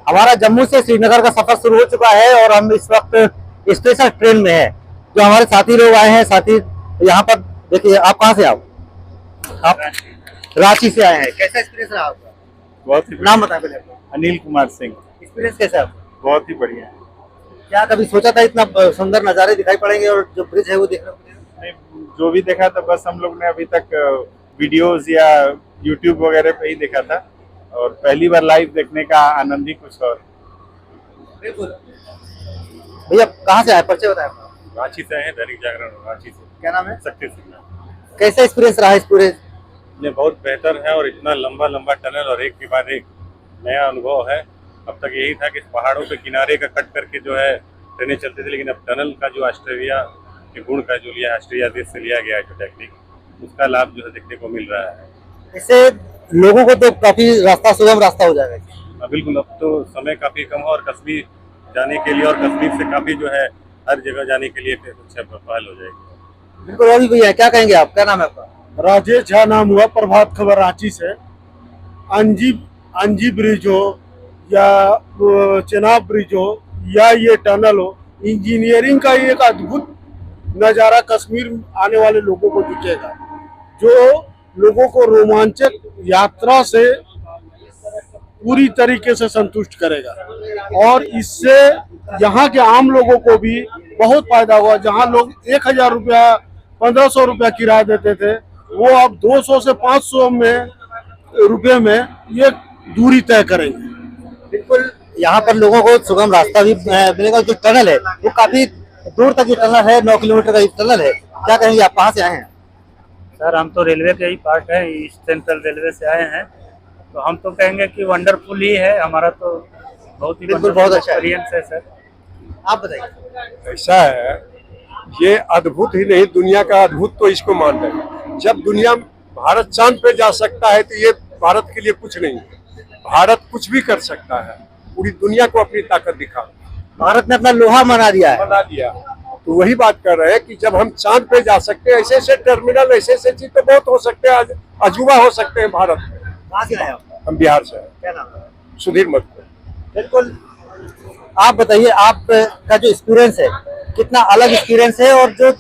हमारा जम्मू से श्रीनगर का सफर शुरू हो चुका है और हम इस वक्त स्पेशल ट्रेन में है। जो हमारे साथी लोग आए हैं, साथी यहाँ पर देखिए। आप कहाँ से आओ? आप रांची से आए हैं। कैसा एक्सपीरियंस रहा आपका? बहुत ही नाम बताएं पहले अपना। अनिल कुमार सिंह। एक्सपीरियंस कैसा है आपका? बहुत ही बढ़िया है। क्या कभी सोचा था इतना सुंदर नज़ारे दिखाई पड़ेंगे और जो ब्रिज है वो देखने को मिलेगा? नहीं, जो भी देखा था बस हम लोग ने अभी तक वीडियोस या यूट्यूब वगैरह पे ही देखा था और पहली बार लाइव देखने का आनंद ही कुछ और। बिल्कुल। भैया कहाँ से आए, परिचय बताएं अपना। रांची से है, दैनिक जागरण रांची से। क्या नाम है? शक्ति सिंह। कैसा एक्सपीरियंस रहा इस पूरे? ये बहुत बेहतर है और इतना लंबा लंबा टनल और एक के बाद एक नया अनुभव है। अब तक यही था कि पहाड़ों के किनारे का कट करके जो है ट्रेनें चलती थी, लेकिन अब टनल का जो ऑस्ट्रेलिया के गुण का जो लिया, ऑस्ट्रेलिया देश से लिया गया है जो टेक्निक, उसका लाभ जो है देखने को मिल रहा है। इससे लोगों को तो काफी रास्ता, सुगम रास्ता हो जाएगा। बिल्कुल, अब तो समय काफी कम है और कश्मीर जाने के लिए और कश्मीर से काफी जो है हर जगह जाने के लिए अच्छा पहल हो जाएगी। बिल्कुल। अभी भैया क्या कहेंगे आप? क्या नाम है आपका? राजेश झा नाम हुआ, प्रभात खबर रांची से। अंजी ब्रिज हो या चेनाब ब्रिज हो या ये टनल हो, इंजीनियरिंग का एक अद्भुत नज़ारा कश्मीर आने वाले लोगों को दिखेगा, जो लोगों को रोमांचक यात्रा से पूरी तरीके से संतुष्ट करेगा और इससे यहाँ के आम लोगों को भी बहुत फायदा हुआ। जहाँ लोग 1000 रुपया 1500 रुपया किराया देते थे, वो अब 200 से 500 रुपये में ये दूरी तय करेंगे। बिल्कुल। यहाँ पर लोगों को सुगम रास्ता भी मिलेगा। जो टनल है वो काफी दूर तक जो टनल है, 9 किलोमीटर का टनल है। क्या कहेंगे आप? कहाँ से आए हैं? सर हम तो रेलवे के ही पार्ट है, ईस्ट सेंट्रल रेलवे से आए हैं, तो हम तो कहेंगे कि वंडरफुल ही है। हमारा तो बहुत ही बिल्कुल, बहुत अच्छा एक्सपीरियंस है सर। आप बताइए। ऐसा है, ये अद्भुत ही नहीं, दुनिया का अद्भुत तो इसको मान रहे हैं। जब दुनिया भारत चांद पे जा सकता है तो ये भारत के लिए कुछ नहीं है। भारत कुछ भी कर सकता है, पूरी दुनिया को अपनी ताकत दिखा। भारत ने अपना लोहा मना दिया है। बना दिया, तो वही बात कर रहे हैं कि जब हम चांद पे जा सकते हैं, ऐसे ऐसे टर्मिनल, ऐसे ऐसे चीज तो बहुत हो सकते हैं, अजूबा हो सकते हैं भारत में। कहाँ से आए आप? हम बिहार से हैं। क्या नाम है? सुधीर मधुकर। बिल्कुल। आप बताइए, आप का जो एक्सपीरियंस है कितना अलग एक्सपीरियंस है और जो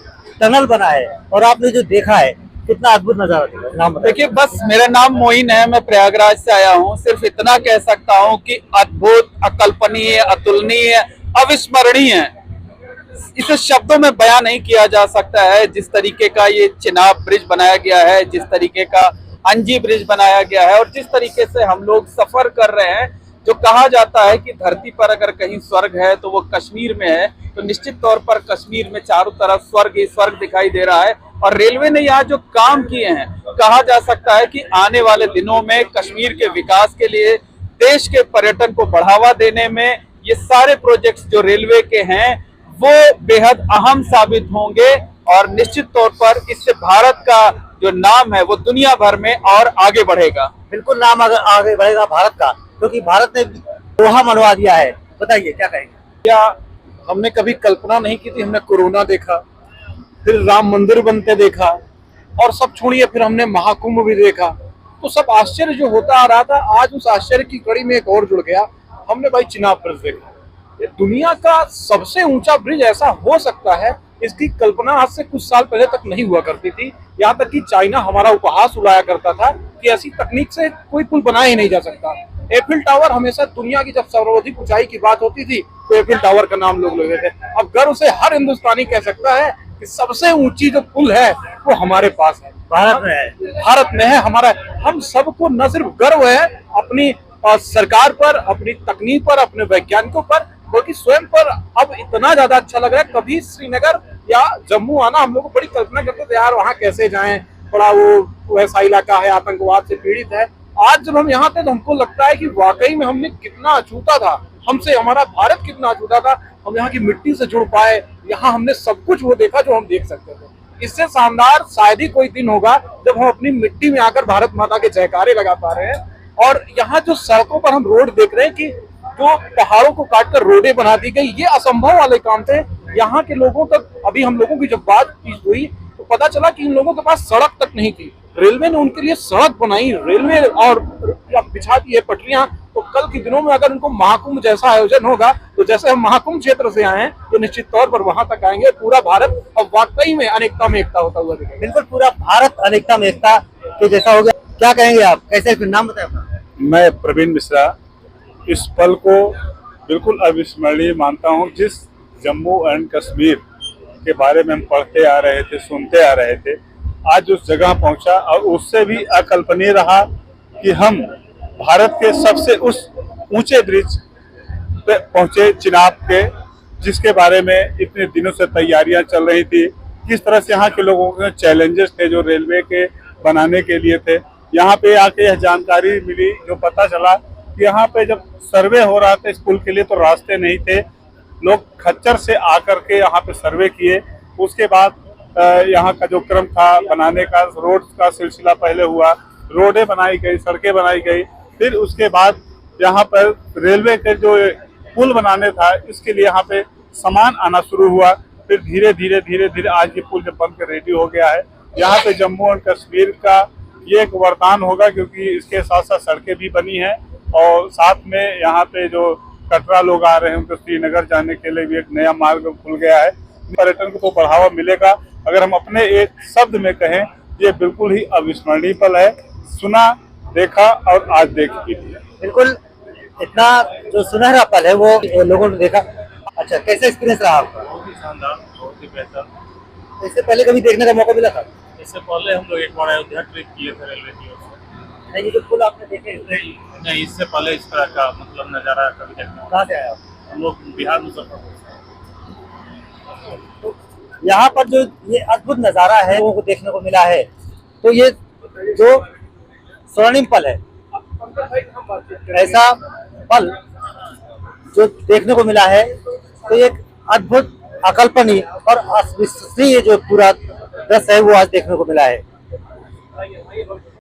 टनल बना है और आपने जो देखा है कितना अद्भुत नजारा दिखा है। नाम बताइए। देखिए, बस मेरा नाम मोइन है, मैं प्रयागराज से आया हूँ। सिर्फ इतना कह सकता हूँ कि अद्भुत, अकल्पनीय, अतुलनीय, अविस्मरणीय है। इसे शब्दों में बयां नहीं किया जा सकता है। जिस तरीके का ये चिनाब ब्रिज बनाया गया है, जिस तरीके का अंजी ब्रिज बनाया गया है और जिस तरीके से हम लोग सफर कर रहे हैं, जो कहा जाता है कि धरती पर अगर कहीं स्वर्ग है तो वो कश्मीर में है, तो निश्चित तौर पर कश्मीर में चारों तरफ स्वर्ग ही स्वर्ग दिखाई दे रहा है। और रेलवे ने यहाँ जो काम किए हैं, कहा जा सकता है कि आने वाले दिनों में कश्मीर के विकास के लिए, देश के पर्यटन को बढ़ावा देने में ये सारे प्रोजेक्ट्स जो रेलवे के हैं वो बेहद अहम साबित होंगे और निश्चित तौर पर इससे भारत का जो नाम है वो दुनिया भर में और आगे बढ़ेगा। बिल्कुल, नाम अगर आगे बढ़ेगा भारत का, क्योंकि भारत ने लोहा मनवा दिया है। बताइए क्या कहेंगे? या हमने कभी कल्पना नहीं की थी। हमने कोरोना देखा, फिर राम मंदिर बनते देखा और सब छोड़िए, फिर हमने महाकुंभ भी देखा। तो सब आश्चर्य जो होता आ रहा था, आज उस आश्चर्य की कड़ी में एक और जुड़ गया। हमने भाई चिनाब ब्रिज देखा। ये दुनिया का सबसे ऊंचा ब्रिज ऐसा हो सकता है, इसकी कल्पना आज से कुछ साल पहले तक नहीं हुआ करती थी। यहाँ तक कि चाइना हमारा उपहास उड़ाया करता था कि ऐसी तकनीक से कोई पुल बनाया ही नहीं जा सकता। एफिल टावर हमेशा दुनिया की जब सर्वाधिक ऊंचाई की बात होती थी तो एफिल टावर का नाम लोग लेते थे। अब गर्व से हर हिंदुस्तानी कह सकता है कि सबसे ऊंची जो पुल है वो हमारे पास है, भारत में है। भारत में है हमारा। हम सबको न सिर्फ गर्व है अपनी सरकार पर, अपनी तकनीक पर, अपने वैज्ञानिकों पर, बल्कि स्वयं पर अब इतना ज्यादा अच्छा लग रहा है। कभी श्रीनगर या जम्मू आना हम लोग को बड़ी कल्पना करते थे, यार वहाँ कैसे जाएं, बड़ा वो ऐसा इलाका है, आतंकवाद से पीड़ित है। आज जब हम यहाँ थे तो हमको लगता है कि वाकई में हमने कितना अछूता था, हमसे हमारा भारत कितना अछूता था। हम यहाँ की मिट्टी से जुड़ पाए, यहाँ हमने सब कुछ वो देखा जो हम देख सकते थे। इससे शानदार शायद ही कोई दिन होगा जब हम अपनी मिट्टी में आकर भारत माता के जयकारे लगा पा रहे हैं। और यहाँ जो सड़कों पर हम रोड देख रहे हैं कि जो पहाड़ों को काटकर रोडें बना दी गई, ये असंभव वाले काम थे। यहाँ के लोगों तक, अभी हम लोगों की जब बात हुई तो पता चला कि इन लोगों के पास सड़क तक नहीं थी। रेलवे ने उनके लिए सड़क बनाई, रेलवे और बिछा दी है पटरियां। तो कल के दिनों में अगर उनको महाकुंभ जैसा आयोजन होगा, तो जैसे हम महाकुंभ क्षेत्र से आए हैं, तो निश्चित तौर पर वहां तक आएंगे। पूरा भारत अब वाकई में अनेकता में एकता होता हुआ दिखेगा। बिल्कुल पूरा भारत अनेकता में एकता के जैसा हो गया। क्या कहेंगे आप, कैसे, फिर नाम बताएं अपना। मैं प्रवीण मिश्रा इस पल को बिल्कुल अविस्मरणीय मानता हूं। जिस जम्मू एंड कश्मीर के बारे में हम पढ़ते आ रहे थे, सुनते आ रहे थे, आज उस जगह पहुंचा और उससे भी अकल्पनीय रहा कि हम भारत के सबसे उस ऊंचे ब्रिज पे पहुंचे, चिनाब के, जिसके बारे में इतने दिनों से तैयारियां चल रही थी। किस तरह से यहाँ के लोगों के चैलेंजेस थे जो रेलवे के बनाने के लिए थे। यहाँ पे आके यह जानकारी मिली, जो पता चला कि यहाँ पे जब सर्वे हो रहा था इस पुल के लिए, तो रास्ते नहीं थे। लोग खच्चर से आकर के यहाँ पे सर्वे किए। उसके बाद यहाँ का जो क्रम था बनाने का, रोड का सिलसिला पहले हुआ, रोडें बनाई गई, सड़कें बनाई गई। फिर उसके बाद यहाँ पर रेलवे के जो पुल बनाने था, इसके लिए यहाँ पे सामान आना शुरू हुआ। फिर धीरे धीरे आज ये पुल जब बन के रेडी हो गया है, यहाँ पे जम्मू एंड कश्मीर का ये एक वरदान होगा, क्योंकि इसके साथ साथ सड़कें भी बनी हैं और साथ में यहाँ पे जो कटरा लोग आ रहे हैं उनको श्रीनगर जाने के लिए भी एक नया मार्ग खुल गया है। पर्यटन को तो बढ़ावा मिलेगा। अगर हम अपने एक शब्द में कहें, ये बिल्कुल ही अविस्मरणीय पल है। सुना, देखा और आज देखी। बिल्कुल, इतना जो सुनहरा पल है वो लोगों ने देखा। अच्छा, कैसा एक्सपीरियंस रहा आपका? बहुत ही शानदार, बहुत ही बेहतर। इससे पहले कभी देखने का मौका मिला था? इससे पहले हम लोग एक बार अयोध्या ट्रिप किए थे रेलवे की ओर से। नहीं, ये जो पुल आपने देखे, नहीं, इससे पहले इस तरह का मतलब नज़ारा कभी देखना। कहाँ से आए आप? हम लोग बिहार मुजफ्फरपुर से। यहाँ पर जो ये अद्भुत नज़ारा है लोगों को देखने को मिला है, तो ये जो स्वर्णिम पल है, ऐसा पल जो देखने को मिला है, तो एक अद्भुत, अकल्पनीय और अविश्वसनीय जो पूरा दृश्य है वो आज देखने को मिला है।